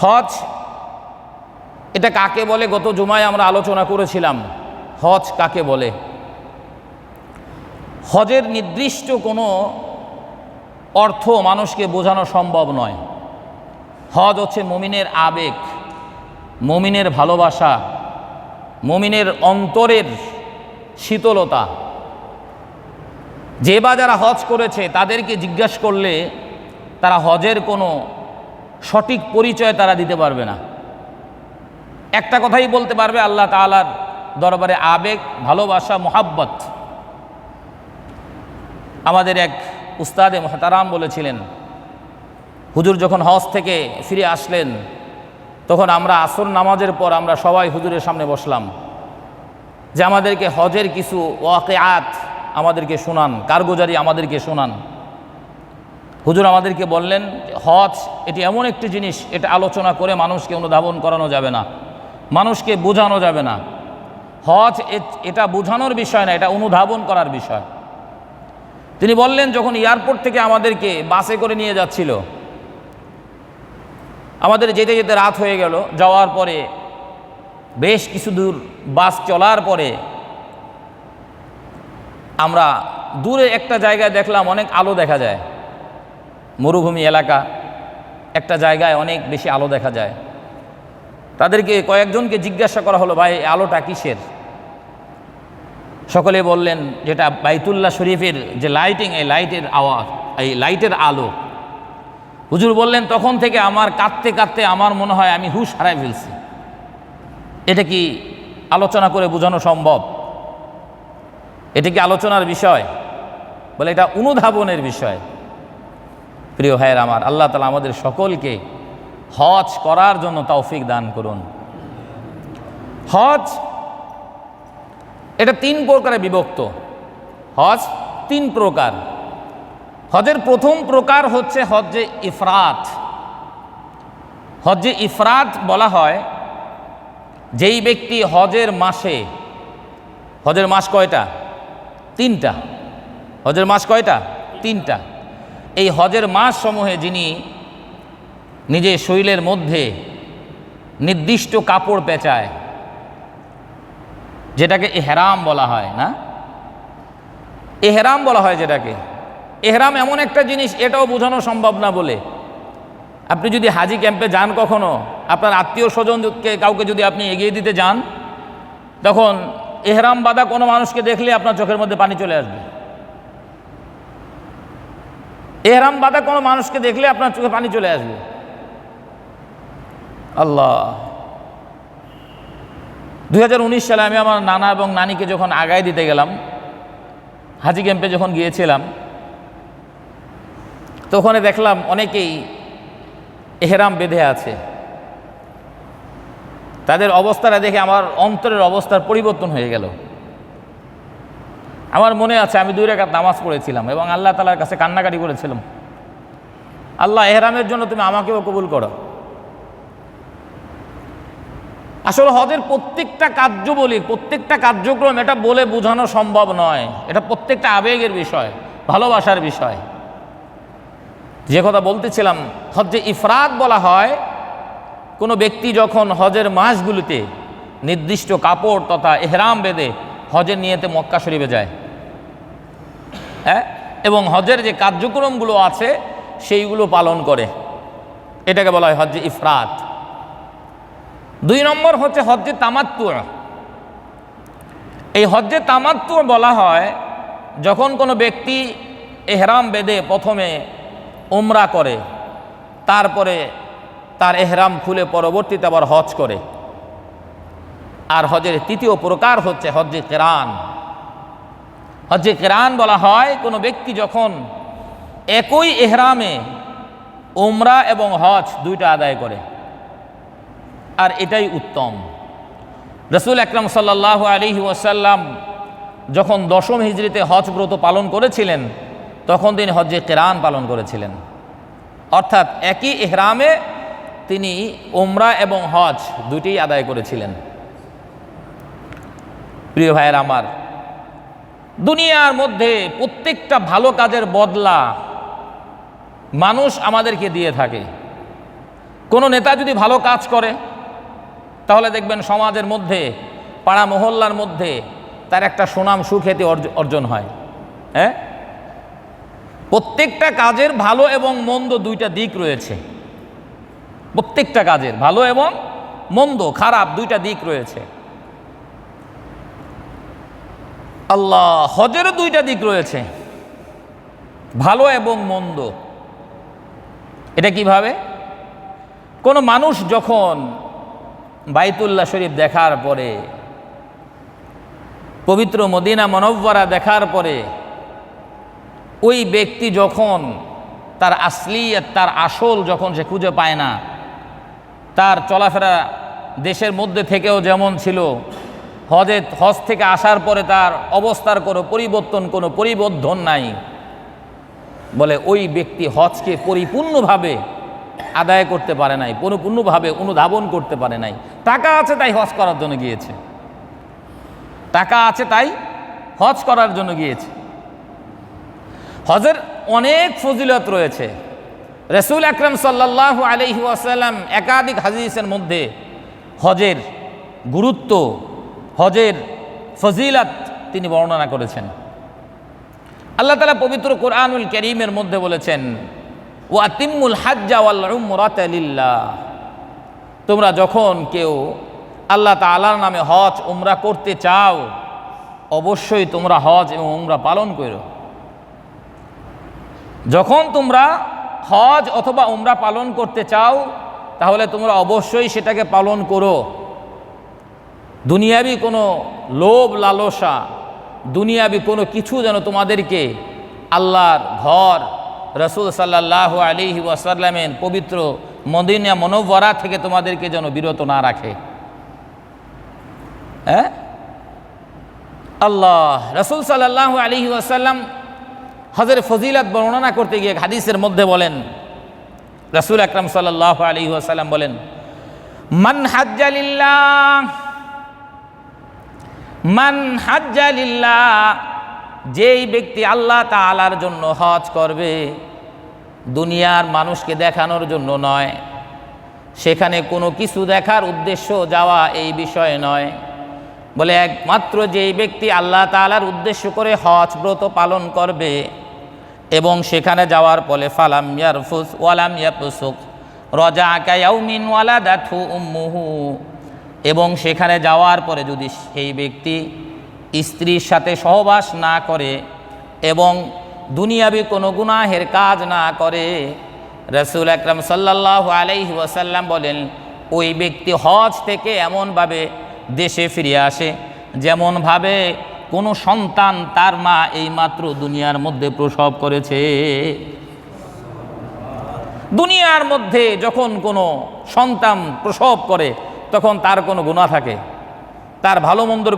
হজ এটা কাকে বলে গত জুমায় আমরা আলোচনা করেছিলাম। হজ কাকে বলে? হজের নির্দিষ্ট কোনো অর্থ মানুষকে বোঝানো সম্ভব নয়। হজ হচ্ছে মুমিনের আবেগ, মুমিনের ভালোবাসা, মুমিনের অন্তরের শীতলতা। যে বা যারা হজ করেছে তাদেরকে জিজ্ঞাসা করলে তারা হজের কোনো সঠিক পরিচয় তারা দিতে পারবে না। একটা কথাই বলতে পারবে, আল্লাহ তাআলার দরবারে আবেগ, ভালোবাসা, মোহাব্বত। আমাদের এক উস্তাদে মুহতারাম বলেছিলেন, হুজুর যখন হজ থেকে ফিরে আসলেন তখন আমরা আসর নামাজের পর আমরা সবাই হুজুরের সামনে বসলাম যে আমাদেরকে হজের কিছু ওয়াকিআত আমাদেরকে শোনান, কারগুজারি আমাদেরকে শোনান। হুজুর আমাদেরকে বললেন, হজ এটি এমন একটি জিনিস, এটা আলোচনা করে মানুষকে অনুধাবন করানো যাবে না, মানুষকে বোঝানো যাবে না। হজ এটা বোঝানোর বিষয় না, এটা অনুধাবন করার বিষয়। তিনি বললেন, যখন এয়ারপোর্ট থেকে আমাদেরকে বাসে করে নিয়ে যাচ্ছিল, আমাদের যেতে যেতে রাত হয়ে গেল। যাওয়ার পরে বেশ কিছু দূর বাস চলার পরে আমরা দূরে একটা জায়গায় দেখলাম অনেক আলো দেখা যায়। মরুভূমি এলাকা, একটা জায়গায় অনেক বেশি আলো দেখা যায়। তাদেরকে কয়েকজনকে জিজ্ঞাসা করা হলো, ভাই এই আলোটা কিসের? সকলে বললেন, যেটা বাইতুল্লাহ শরীফের যে লাইটিং, এই লাইটের আওয়াজ, এই লাইটের আলো। হুজুর বললেন, তখন থেকে আমার কাঁদতে কাঁদতে আমার মনে হয় আমি হুঁশ হারাই ফেলছি। এটা কি আলোচনা করে বোঝানো সম্ভব? এটা কি আলোচনার বিষয়? বলে এটা অনুধাবনের বিষয়। প্রিয় ভাইয়ের আমার, আল্লাহ তাআলা আমাদের সকলকে হজ করার জন্য তৌফিক দান করুন। হজ এটা 3 প্রকারে বিভক্ত। হজ 3 প্রকার। হজের প্রথম প্রকার হচ্ছে হজ্জে ইফরাত। হজ্জে ইফরাত বলা হয় যেই ব্যক্তি হজের মাসে, হজের মাস কয়টা? 3টা। হজের মাস কয়টা? 3টা। এই হজের মাস সমূহে যিনি নিজের শরীরের মধ্যে নির্দিষ্ট কাপড় পেঁচায়, যেটাকে এহরাম বলা হয় না? এহরাম বলা হয় যেটাকে। এহরাম এমন একটা জিনিস, এটাও বোঝানো সম্ভব না বলে। আপনি যদি হাজি ক্যাম্পে যান, কখনো আপনার আত্মীয় স্বজনকে কাউকে যদি আপনি এগিয়ে দিতে যান, তখন এহরাম বাঁধা কোনো মানুষকে দেখলে আপনার চোখের মধ্যে পানি চলে আসবে। এহরাম বাঁধা কোনো মানুষকে দেখলে আপনার চোখে পানি চলে আসবে। আল্লাহ! 2019 সালে আমি আমার নানা এবং নানিকে যখন আগায় দিতে গেলাম, হাজি ক্যাম্পে যখন গিয়েছিলাম, তো ওখানে দেখলাম অনেকেই এহরাম বেঁধে আছে। তাদের অবস্থাটা দেখে আমার অন্তরের অবস্থার পরিবর্তন হয়ে গেল। আমার মনে আছে আমি 2 রাকাত নামাজ পড়েছিলাম এবং আল্লাহ তাআলার কাছে কান্নাকাটি করেছিলাম, আল্লাহ এহরামের জন্য তুমি আমাকেও কবুল করো। আসলে হজের প্রত্যেকটা কার্যবলী, প্রত্যেকটা কার্যক্রম এটা বলে বোঝানো সম্ভব নয়। এটা প্রত্যেকটা আবেগের বিষয়, ভালোবাসার বিষয়। যে কথা বলতেছিলাম, হজ্জে ইফরাত বলা হয় কোনো ব্যক্তি যখন হজের মাসগুলিতে নির্দিষ্ট কাপড় তথা এহরাম বেঁধে হজের নিয়তে মক্কা শরীফে যায়, এবং হজের যে কার্যক্রমগুলো আছে সেইগুলো পালন করে, এটাকে বলা হয় হজ্জে ইফরাত। 2 নম্বর হচ্ছে হজ্জে তামাত্তু। এই হজ্জে তামাত্তু বলা হয় যখন কোনো ব্যক্তি এহরাম বেঁধে প্রথমে উমরা করে, তারপরে তার এহরাম খুলে পরবর্তীতে আবার হজ করে। আর হজের 3য় প্রকার হচ্ছে হজ্জে কিরান। হজ্জে কিরান বলা হয় কোনো ব্যক্তি যখন একই এহরামে উমরা এবং হজ 2টা আদায় করে, আর এটাই উত্তম। রাসূল আকরাম সাল্লাল্লাহু আলাইহি ওয়াসাল্লাম যখন 10ম হিজরিতে হজ ব্রত পালন করেছিলেন, তখন তিনি হজ্জে কিরান পালন করেছিলেন। অর্থাৎ একই এহরামে তিনি উমরা এবং হজ 2টিই আদায় করেছিলেন। প্রিয় ভাইয়ের আমার, দুনিয়ার মধ্যে প্রত্যেকটা ভালো কাজের বদলা মানুষ আমাদেরকে দিয়ে থাকে। কোনো নেতা যদি ভালো কাজ করে তাহলে দেখবেন সমাজের মধ্যে, পাড়া মহল্লার মধ্যে তার একটা সুনাম সুখ্যাতি অর্জন হয়। হ্যাঁ, প্রত্যেকটা কাজের ভালো এবং মন্দ দুইটা দিক রয়েছে। প্রত্যেকটা কাজের ভালো এবং মন্দ, খারাপ দুইটা দিক রয়েছে। আল্লাহ, হজেরও দুইটা দিক রয়েছে, ভালো এবং মন্দ। এটা কিভাবে? কোনো মানুষ যখন বাইতুল্লাহ শরীফ দেখার পরে, পবিত্র মদিনা মুনাওয়ারা দেখার পরে, ওই ব্যক্তি যখন তার আসলিয়ত, তার আসল যখন সে খুঁজে পায় না, তার চলাফেরা দেশের মধ্যে থেকেও যেমন ছিল, হজ থেকে আসার পরে তার অবস্থার কোনো পরিবর্তন নাই, বলে ওই ব্যক্তি হজকে পরিপূর্ণভাবে আদায় করতে পারে নাই, পরিপূর্ণভাবে অনুধাবন করতে পারে নাই। টাকা আছে তাই হজ করার জন্য গিয়েছে, টাকা আছে তাই হজ করার জন্য গিয়েছে। হজের অনেক ফজিলত রয়েছে। রাসূল আকরাম সাল্লাল্লাহু আলাইহি ওয়াসাল্লাম একাধিক হাদিসের মধ্যে হজের গুরুত্ব, হজের ফজিলত তিনি বর্ণনা করেছেন। আল্লাহ তাআলা পবিত্র কোরআনুল কারীমের মধ্যে বলেছেন, ওয়াতিম্মুল হাজ্জা ওয়াল উমরাতা লিল্লাহ, তোমরা যখন কেউ আল্লাহ তাআলার নামে হজ উমরা করতে চাও, অবশ্যই তোমরা হজ এবং উমরা পালন করো। যখন তোমরা হজ অথবা উমরা পালন করতে চাও, তাহলে তোমরা অবশ্যই সেটাকে পালন করো। দুনিয়াবি কোনো লোভ লালসা, দুনিয়াবি কোনো কিছু যেন তোমাদেরকে আল্লাহর ঘর, রাসূল সাল্লাল্লাহু আলাইহি ওয়াসাল্লামের পবিত্র মদিনা মুনাওয়ারা থেকে তোমাদেরকে যেন বিরত না রাখে। হ্যাঁ, আল্লাহ রাসূল সাল্লাল্লাহু আলাইহি ওয়াসাল্লাম হজের ফজিলত বর্ণনা করতে গিয়ে হাদিসের মধ্যে বলেন, রাসূল আকরাম সাল্লাল্লাহু আলাইহি ওয়াসাল্লাম বলেন, মান হাজ্জা লিল্লাহ, মান হাজ্জা লিল্লাহ, যেই ব্যক্তি আল্লাহ তাআলার জন্য হজ করবে, দুনিয়ার মানুষকে দেখানোর জন্য নয়, সেখানে কোনো কিছু দেখার উদ্দেশ্য যাওয়া এই বিষয় নয়, বলে একমাত্র যেই ব্যক্তি আল্লাহ তাআলার উদ্দেশ্য করে হজ ব্রত পালন করবে এবং সেখানে যাওয়ার পরে ফালাম ইয়ারফুস ওয়ালাম ইয়াফসুক রাজা কায়াউমিন ওয়ালাদাতহু উম্মুহু, এবং সেখানে যাওয়ার পরে যদি সেই ব্যক্তি স্ত্রীর সাথে সহবাস না করে এবং দুনিয়াবি কোনো গুনাহের কাজ না করে, রাসূল আকরাম সাল্লাল্লাহু আলাইহি ওয়াসাল্লাম বলেন, ওই ব্যক্তি হজ থেকে এমনভাবে দেশে ফিরে আসে যেমনভাবে কোনো সন্তান তার মা এইমাত্র দুনিয়ার মধ্যে প্রসব করেছে। দুনিয়ার মধ্যে যখন কোনো সন্তান প্রসব করে তখন তার কোনো গুনাহ থাকে, তার ভালো মন্দর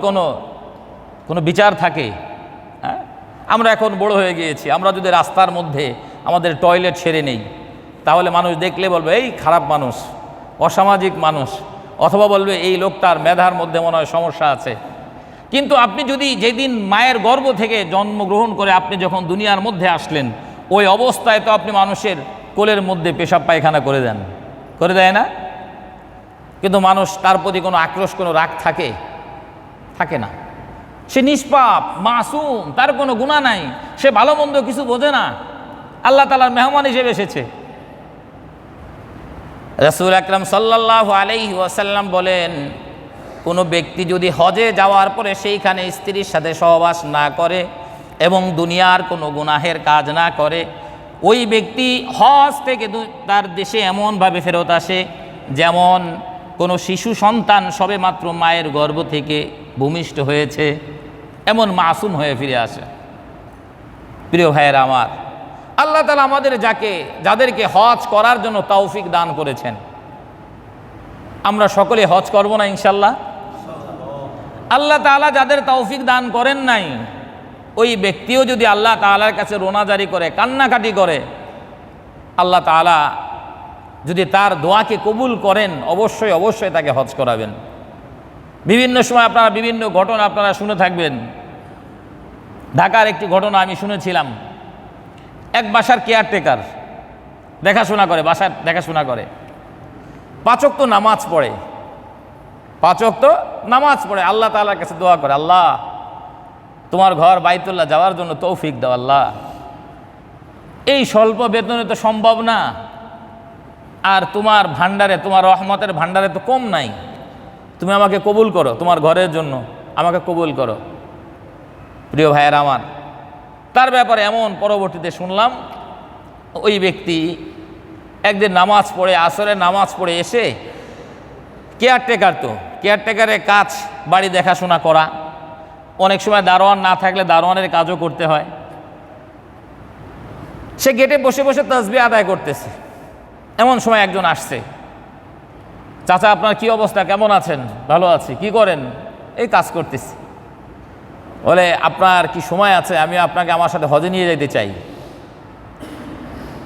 কোনো বিচার থাকে। হ্যাঁ, আমরা এখন বড় হয়ে গিয়েছি, আমরা যদি রাস্তার মধ্যে আমাদের টয়লেট ছেড়ে নেই, তাহলে মানুষ দেখলে বলবে এই খারাপ মানুষ, অসামাজিক মানুষ, অথবা বলবে এই লোকটার মেধার মধ্যে মনে হয় সমস্যা আছে। কিন্তু আপনি যদি যেদিন মায়ের গর্ভ থেকে জন্মগ্রহণ করে আপনি যখন দুনিয়ার মধ্যে আসলেন, ওই অবস্থায় তো আপনি মানুষের কোলের মধ্যে পেশাব পায়খানা করে দেয় না? কিন্তু মানুষ তার প্রতি কোনো আক্রোশ, কোনো রাগ থাকে না। সে নিষ্পাপ, মাসুম, তার কোনো গুনাহ নাই, সে ভালো মন্দ কিছু বোঝে না, আল্লাহ তাআলার মেহমান হিসেবে এসেছে। রাসূল আকরাম সাল্লাল্লাহু আলাইহি ওয়াসাল্লাম বলেন, কোনো ব্যক্তি যদি হজে যাওয়ার পরে সেইখানে স্ত্রীর সাথে সহবাস না করে এবং দুনিয়ার কোনো গুনাহের কাজ না করে, ওই ব্যক্তি হজ থেকে তার দেশে এমনভাবে ফেরত আসে যেমন কোনো শিশু সন্তান সবেমাত্র মায়ের গর্ভ থেকে ভূমিষ্ঠ হয়েছে, এমন মাসুম হয়ে ফিরে আসে। প্রিয় ভাইয়েরা আমার, আল্লাহ তাআলা আমাদের যাদেরকে হজ করার জন্য তৌফিক দান করেছেন, আমরা সকলে হজ করব না ইনশাল্লাহ? আল্লাহ তাআলা যাদের তৌফিক দান করেন নাই, ওই ব্যক্তিও যদি আল্লাহ তাআলার কাছে রোনাজারি করে, কান্নাকাটি করে, আল্লাহ তাআলা যদি তার দোয়াকে কবুল করেন, অবশ্যই তাকে হজ করাবেন। বিভিন্ন সময় আপনারা বিভিন্ন ঘটনা আপনারা শুনে থাকবেন। ঢাকার একটি ঘটনা আমি শুনেছিলাম। এক বাসার কেয়ারটেকার বাসার দেখাশোনা করে, 5 ওয়াক্ত নামাজ পড়ে, 5 ওয়াক্ত নামাজ পড়ে, আল্লাহ তাআলার কাছে দোয়া করে, আল্লাহ তোমার ঘর বাইতুল্লাহ যাওয়ার জন্য তৌফিক দাও আল্লাহ। এই স্বল্প বেতনে তো সম্ভব না, আর তোমার ভান্ডারে, তোমার রহমতের ভান্ডারে তো কম নাই, তুমি আমাকে কবুল করো, তোমার ঘরের জন্য আমাকে কবুল করো। প্রিয় ভাইয়েরা আমার, তার ব্যাপারে এমন পরবর্তীতে শুনলাম, ওই ব্যক্তি একদিন নামাজ পড়ে, আসরের নামাজ পড়ে এসে, কেয়ারটেকার, তো কেয়ারটেকারের কাজ বাড়ি দেখাশোনা করা, অনেক সময় দারোয়ান না থাকলে দারোয়ানের কাজও করতে হয়। সে গেটে বসে বসে তাসবিহ আদায় করতেছে, এমন সময় একজন আসছে, চাচা আপনার কি অবস্থা, কেমন আছেন? ভালো আছি। কি করেন? এই কাজ করতেছি। বলে আপনার কি সময় আছে, আমি আপনাকে আমার সাথে হজে নিয়ে যেতে চাই।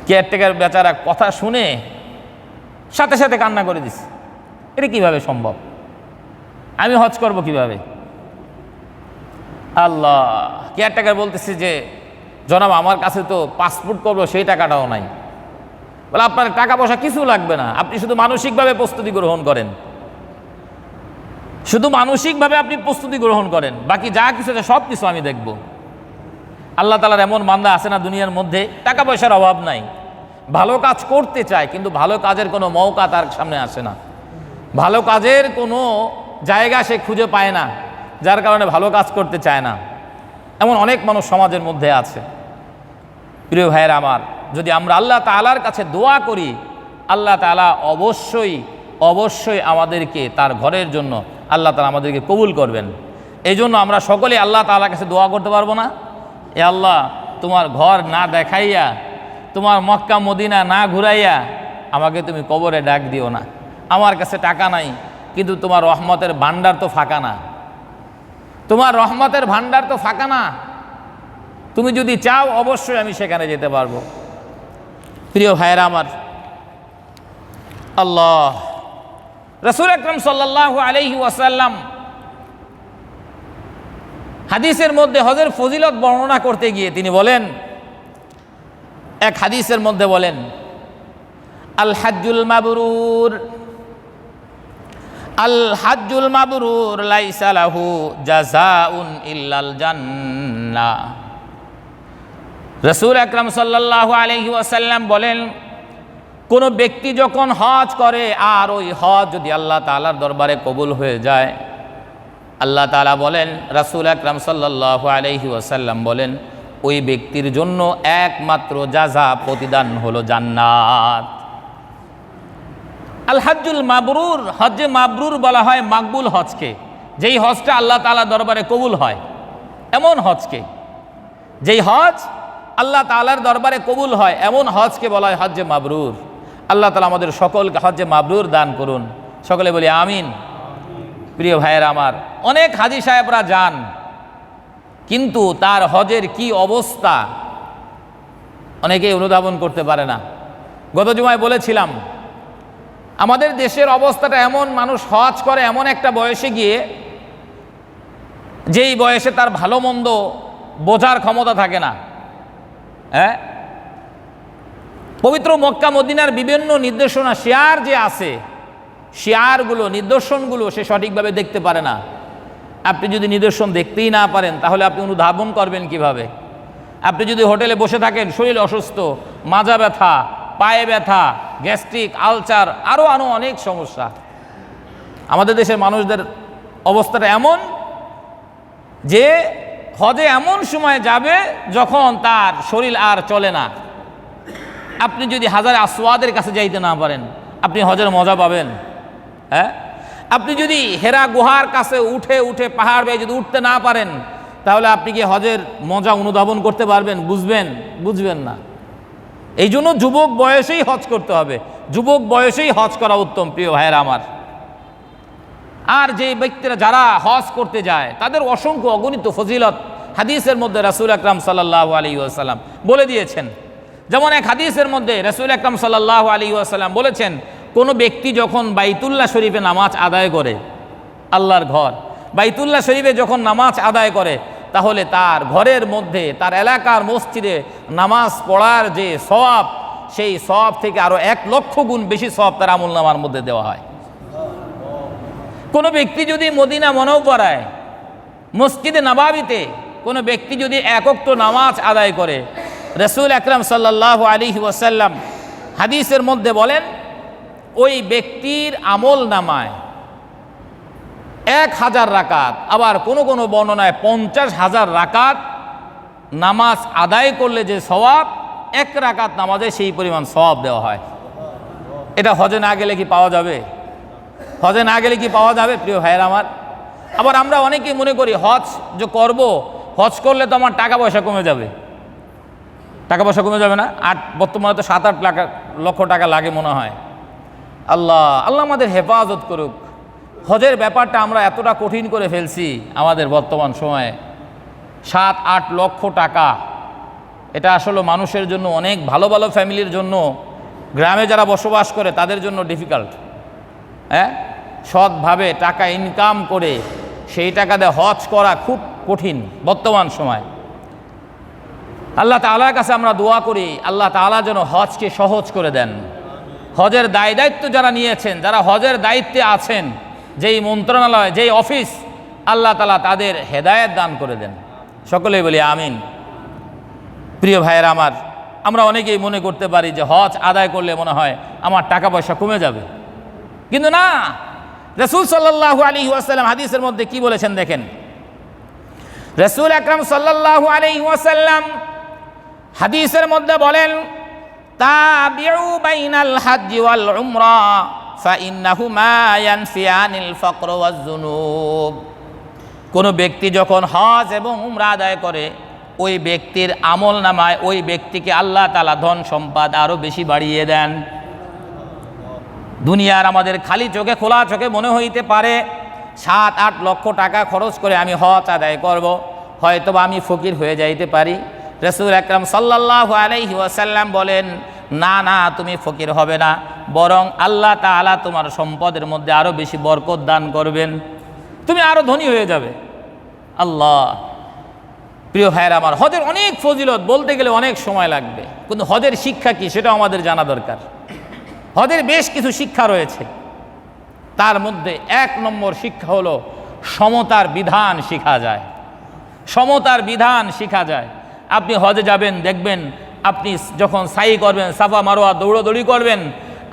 কেয়ারটেকার বেচারা কথা শুনে সাথে সাথে কান্না করে দিছে, এটা কিভাবে সম্ভব, আমি হজ করব কিভাবে? আল্লাহ, কেয়ারটেকার বলতেছে যে জনাব আমার কাছে তো পাসপোর্ট করবো সেই টাকাটাও নাই। বলে আপনার টাকা পয়সা কিছু লাগবে না, আপনি শুধু মানসিকভাবে প্রস্তুতি গ্রহণ করেন, শুধু মানসিকভাবে আপনি প্রস্তুতি গ্রহণ করেন, বাকি যা কিছু আছে সব কিছু আমি দেখব। আল্লাহ তাআলার এমন বান্দা আছে না দুনিয়ার মধ্যে, টাকা পয়সার অভাব নাই, ভালো কাজ করতে চায়, কিন্তু ভালো কাজের কোনো মৌকা তার সামনে আসে না, ভালো কাজের কোনো জায়গা সে খুঁজে পায় না, যার কারণে ভালো কাজ করতে চায় না। এমন অনেক মানুষ সমাজের মধ্যে আছে। প্রিয় ভাইয়েরা আমার, যদি আমরা আল্লাহ তাআলার কাছে দোয়া করি, আল্লাহ তাআলা অবশ্যই অবশ্যই আমাদেরকে তার ঘরের জন্য আল্লাহ তাআলা আমাদেরকে কবুল করবেন। এই জন্য আমরা সকলে আল্লাহ তাআলার কাছে দোয়া করতে পারবো না? এ আল্লাহ, তোমার ঘর না দেখাইয়া, তোমার মক্কা মদিনা না ঘুরাইয়া আমাকে তুমি কবরে ডাক দিও না। আমার কাছে টাকা নাই, কিন্তু তোমার রহমতের ভান্ডার তো ফাঁকা না, তোমার রহমতের ভান্ডার তো ফাঁকা না, তুমি যদি চাও অবশ্যই আমি সেখানে যেতে পারবো। প্রিয় ভাইয়েরা আমার, আল্লাহ রাসূল আকরাম সাল্লাল্লাহু আলাইহি ওয়াসাল্লাম হাদিসের মধ্যে হজের ফজিলত বর্ণনা করতে গিয়ে তিনি বলেন, এক হাদিসের মধ্যে বলেন, আল হাজ্জুল মাবরুর, আল হাজ্জুল মাবরুর লাইসা লাহু জাযাউন ইল্লাল জান্নাহ। রাসূল আকরাম সাল্লাল্লাহু আলাইহি ওয়াসাল্লাম বলেন, কোনো ব্যক্তি যখন হজ করে আর ওই হজ যদি আল্লাহ তাআলার দরবারে কবুল হয়ে যায়, আল্লাহ তাআলা বলেন, রাসূল আকরাম সাল্লাল্লাহু আলাইহি ওয়াসাল্লাম বলেন, ওই ব্যক্তির জন্য একমাত্র জাযা, প্রতিদান হলো জান্নাত। আল হাজ্জুল মাবরুর, হজ্জে মাবরুর বলা হয় মাকবুল হজকে, যেই হজটা আল্লাহ তাআলা দরবারে কবুল হয়, এমন হজকে, যেই হজ আল্লাহ তাআলার দরবারে কবুল হয়, এমন হজকে বলা হয় হজ্জে মাবরুর। আল্লাহ তাআলা আমাদের সকলকে হজ্জে মাবরুর দান করুন, সকলে বলি আমিন। প্রিয় ভাইয়েরা আমার, অনেক হাজী সাহেবরা যান, কিন্তু তার হজের কি অবস্থা অনেকেই অনুধাবন করতে পারে না। গত জুমায় বলেছিলাম, আমাদের দেশের অবস্থাটা এমন, মানুষ হজ করে এমন একটা বয়সে গিয়ে, যেই বয়সে তার ভালো মন্দ বোঝার ক্ষমতা থাকে না। হ্যাঁ, পবিত্র মক্কা মদিনার বিভিন্ন নির্দেশনা, শিয়ার যে আছে, শিয়ারগুলো, নিদর্শনগুলো সে সঠিকভাবে দেখতে পারে না। আপনি যদি নিদর্শন দেখতেই না পারেন, তাহলে আপনি অনুধাবন করবেন কিভাবে? আপনি যদি হোটেলে বসে থাকেন, শরীর অসুস্থ, মাজা ব্যথা, পায়ে ব্যথা, গ্যাস্ট্রিক, আলসার, আরও অনেক সমস্যা। আমাদের দেশের মানুষদের অবস্থাটা এমন যে হজে এমন সময় যাবে যখন তার শরীর আর চলে না। আপনি যদি হাজারে আসওয়াদের কাছে যাইতে না পারেন, আপনি হজের মজা পাবেন? হ্যাঁ, আপনি যদি হেরা গুহার কাছে উঠে উঠে পাহাড় বেয়ে যদি উঠতে না পারেন, তাহলে আপনি কি হজের মজা অনুধাবন করতে পারবেন? বুঝবেন না। এই জন্য যুবক বয়সেই হজ করতে হবে, যুবক বয়সেই হজ করা উত্তম। প্রিয় ভাইয়েরা আমার, আর যে ব্যক্তিরা যারা হজ করতে যায়, তাদের অসংখ্য অগণিত ফজিলত হাদিসের মধ্যে রাসূল আকরাম সাল্লাল্লাহু আলাইহি ওয়াসাল্লাম বলে দিয়েছেন। যেমন এক হাদিসের মধ্যে রাসূল আকরাম সাল্লাল্লাহু আলাইহি ওয়াসাল্লাম বলেছেন, কোনো ব্যক্তি যখন বাইতুল্লাহ শরীফে নামাজ আদায় করে, আল্লাহর ঘর বাইতুল্লাহ শরীফে যখন নামাজ আদায় করে, তাহলে তার ঘরের মধ্যে, তার এলাকার মসজিদে নামাজ পড়ার যে সওয়াব, সেই সওয়াব থেকে আরো 1,00,000 গুণ বেশি সওয়াব তার আমলনামার মধ্যে দেওয়া হয়। কোনো ব্যক্তি যদি মদিনা মুনাওয়ারায় মসজিদে নববীতে কোনো ব্যক্তি যদি 1 ওয়াক্ত নামাজ আদায় করে, রাসূল আকরাম সাল্লাল্লাহু আলাইহি ওয়াসাল্লাম হাদিসের মধ্যে বলেন ওই ব্যক্তির আমল নামায় 1000 রাকাত, আবার কোনো কোনো বর্ণনায় 50,000 রাকাত নামাজ আদায় করলে যে সওয়াব, 1 রাকাত নামাজে সেই পরিমাণ সওয়াব দেওয়া হয়। এটা হজে না গেলে কি পাওয়া যাবে? হজে না গেলে কি পাওয়া যাবে প্রিয় ভাইয়েরা আমার? আবার আমরা অনেকেই মনে করি হজ যে করব, হজ করলে তো আমার টাকা পয়সা কমে যাবে। টাকা পয়সা কমে যাবে না? বর্তমানে তো 7-8 লক্ষ টাকা লাগে মনে হয়। আল্লাহ আমাদের হেফাজত করুক। হজের ব্যাপারটা আমরা এতটা কঠিন করে ফেলছি আমাদের বর্তমান সময়ে। 7-8 লক্ষ টাকা, এটা আসলে মানুষের জন্য, অনেক ভালো ভালো ফ্যামিলির জন্য, গ্রামে যারা বসবাস করে তাদের জন্য ডিফিকাল্ট। হ্যাঁ, সৎভাবে টাকা ইনকাম করে সেই টাকা দিয়ে হজ করা খুব কঠিন বর্তমান সময়। আল্লাহ তাআলার কাছে আমরা দোয়া করি আল্লাহ তাআলা যেন হজকে সহজ করে দেন। হজের দায়িত্ব যারা নিয়েছেন, যারা হজের দায়িত্বে আছেন, যেই মন্ত্রণালয়, যেই অফিস, আল্লাহ তাআলা তাদের হেদায়েত দান করে দেন। সকলেই বলি আমিন। প্রিয় ভাইয়েরা আমার, আমরা অনেকেই মনে করতে পারি যে হজ আদায় করলে মনে হয় আমার টাকা পয়সা কমে যাবে, কিন্তু না। রাসূল সাল্লাল্লাহু আলাইহি ওয়াসাল্লাম হাদিসের মধ্যে কি বলেছেন দেখেন। রাসূল আকরাম সাল্লাল্লাহু আলাইহি ওয়াসাল্লাম হাদিসের মধ্যে বলেন, তাবিউ বাইনাল হজ্জ ওয়াল উমরা ফাইন্নাহুমা ইয়ানফিয়ানিল ফাকর ওয়াজ যুনুব। কোন ব্যক্তি যখন হজ এবং উমরা আদায় করে, ওই ব্যক্তির আমল নামায় ওই ব্যক্তিকে আল্লাহ তাআলা ধন সম্পদ আরো বেশি বাড়িয়ে দেন। দুনিয়ার আমাদের খালি চোখে, খোলা চোখে মনে হইতে পারে 7-8 লক্ষ টাকা খরচ করে আমি হজ আদায় করব, হয়তোবা আমি ফকির হয়ে যাইতে পারি। রাসূল আকরাম সাল্লাল্লাহু আলাইহি ওয়াসাল্লাম বলেন, না না, তুমি ফকির হবে না, বরং আল্লাহ তাআলা তোমার সম্পদের মধ্যে আরো বেশি বরকত দান করবেন, তুমি আরো ধনী হয়ে যাবে। আল্লাহ, প্রিয় ভাইয়েরা আমার, হজের অনেক ফজিলত বলতে গেলে অনেক সময় লাগবে, কিন্তু হজের শিক্ষা কি সেটাও আমাদের জানা দরকার। হজের বেশ কিছু শিক্ষা রয়েছে, তার মধ্যে 1 নম্বর শিক্ষা হলো সমতার বিধান শিখা যায়। সমতার বিধান শিখা যায়। আপনি হজে যাবেন, দেখবেন আপনি যখন সাই করবেন, সাফা মারোয়া দৌড়দৌড়ি করবেন,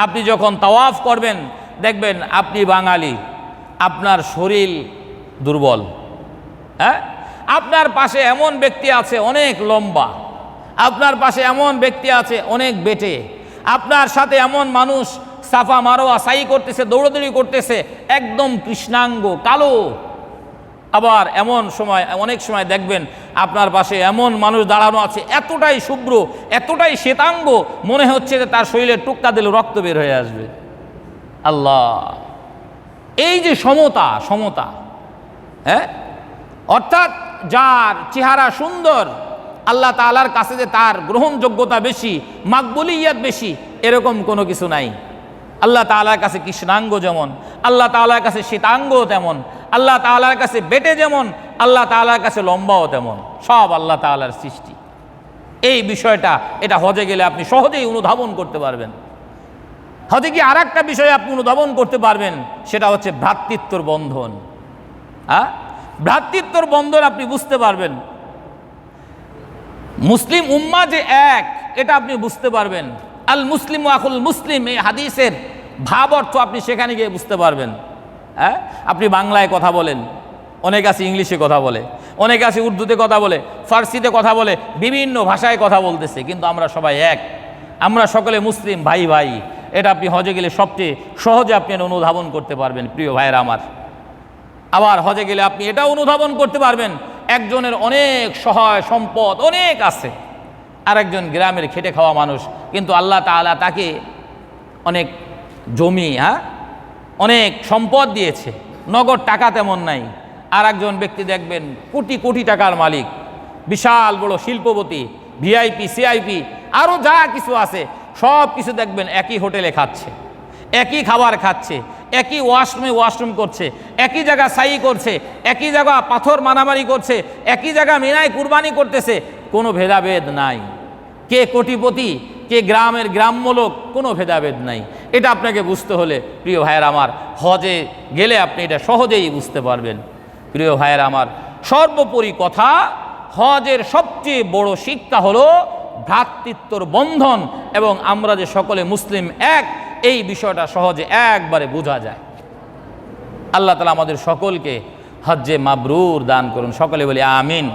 আপনি যখন তাওয়াফ করবেন, দেখবেন আপনি বাঙালি, আপনার শরীর দুর্বল। হ্যাঁ, আপনার পাশে এমন ব্যক্তি আছে অনেক লম্বা, আপনার পাশে এমন ব্যক্তি আছে অনেক বেটে, আপনার সাথে এমন মানুষ সাফা মারোয়া সাই করতেছে, দৌড়দৌড়ি করতেছে, একদম কৃষ্ণাঙ্গ কালো। আবার এমন সময়, অনেক সময় দেখবেন আপনার পাশে এমন মানুষ দাঁড়ানো আছে এতটাই শুভ্র, এতটাই শ্বেতাঙ্গ, মনে হচ্ছে যে তার শরীরের টুকটা দিলে রক্ত বের হয়ে আসবে। আল্লাহ, এই যে সমতা, সমতা, হ্যাঁ, অর্থাৎ যার চেহারা সুন্দর, আল্লাহ তাআলার কাছে যে তার গ্রহণযোগ্যতা বেশি, মাকবুলিয়াত বেশি, এরকম কোনো কিছু নাই। আল্লাহ তাআলার কাছে কৃষ্ণাঙ্গ যেমন, আল্লাহ তাআলার কাছে শ্বেতাঙ্গ তেমন, আল্লাহ তাআলার কাছে বেটে যেমন, আল্লাহ তাআলার কাছে লম্বাও তেমন, সব আল্লাহ তাআলার সৃষ্টি। এই বিষয়টা, এটা হজে গেলে আপনি সহজেই অনুধাবন করতে পারবেন। হজে কি আর একটা বিষয় আপনি অনুধাবন করতে পারবেন, সেটা হচ্ছে ভ্রাতৃত্বর বন্ধন। হ্যাঁ, ভ্রাতৃত্বর বন্ধন আপনি বুঝতে পারবেন। মুসলিম উম্মাহ যে এক, এটা আপনি বুঝতে পারবেন। আল মুসলিম আখুল মুসলিম, এই হাদিসের ভাব অর্থ আপনি সেখানে গিয়ে বুঝতে পারবেন। হ্যাঁ, আপনি বাংলায় কথা বলেন, অনেক আছে ইংলিশে কথা বলে, অনেক আছে উর্দুতে কথা বলে, ফার্সিতে কথা বলে, বিভিন্ন ভাষায় কথা বলতেছে, কিন্তু আমরা সবাই এক, আমরা সকলে মুসলিম ভাই ভাই। এটা আপনি হজে গেলে সবচেয়ে সহজে আপনি অনুধাবন করতে পারবেন প্রিয় ভাইয়েরা আমার। আবার হজে গেলে আপনি এটা অনুধাবন করতে পারবেন, একজনের অনেক সহায় সম্পদ অনেক আছে, আরেকজন গ্রামের খেটে খাওয়া মানুষ, কিন্তু আল্লাহ তাআলা তাকে অনেক জমি, হ্যাঁ, অনেক সম্পদ দিয়েছে, নগদ টাকা তেমন নাই। আর একজন ব্যক্তি দেখবেন কোটি কোটি টাকার মালিক, বিশাল বড় শিল্পপতি, ভিআইপি সিআইপি, আরও যা কিছু আছে সব কিছু দেখবেন একই হোটেলে খাচ্ছে, একই খাবার খাচ্ছে, একই ওয়াশরুম করছে, একই জায়গা সাই করছে, একই জায়গা পাথর মারামারি করছে, একই জায়গা মিনায় কুরবানি করতেছে, কোনো ভেদাভেদ নাই। কে কোটিপতি, কে গ্রামের গ্রাম্য লোক, কোনো ভেদাভেদ নাই। এটা আপনাকে বুঝতে হলে প্রিয় ভাইয়ের আমার, হজে গেলে আপনি এটা সহজেই বুঝতে পারবেন। প্রিয় ভাইয়ের আমার, সর্বোপরি কথা, হজের সবচেয়ে বড় শিক্ষা হলো ভ্রাতৃত্বর বন্ধন, এবং আমরা যে সকলে মুসলিম এক, এই বিষয়টা সহজে একবারে বোঝা যায়। আল্লাহ তাআলা আমাদের সকলকে হজ্জে মাবরুর দান করুন। সকলে বলি আমিন।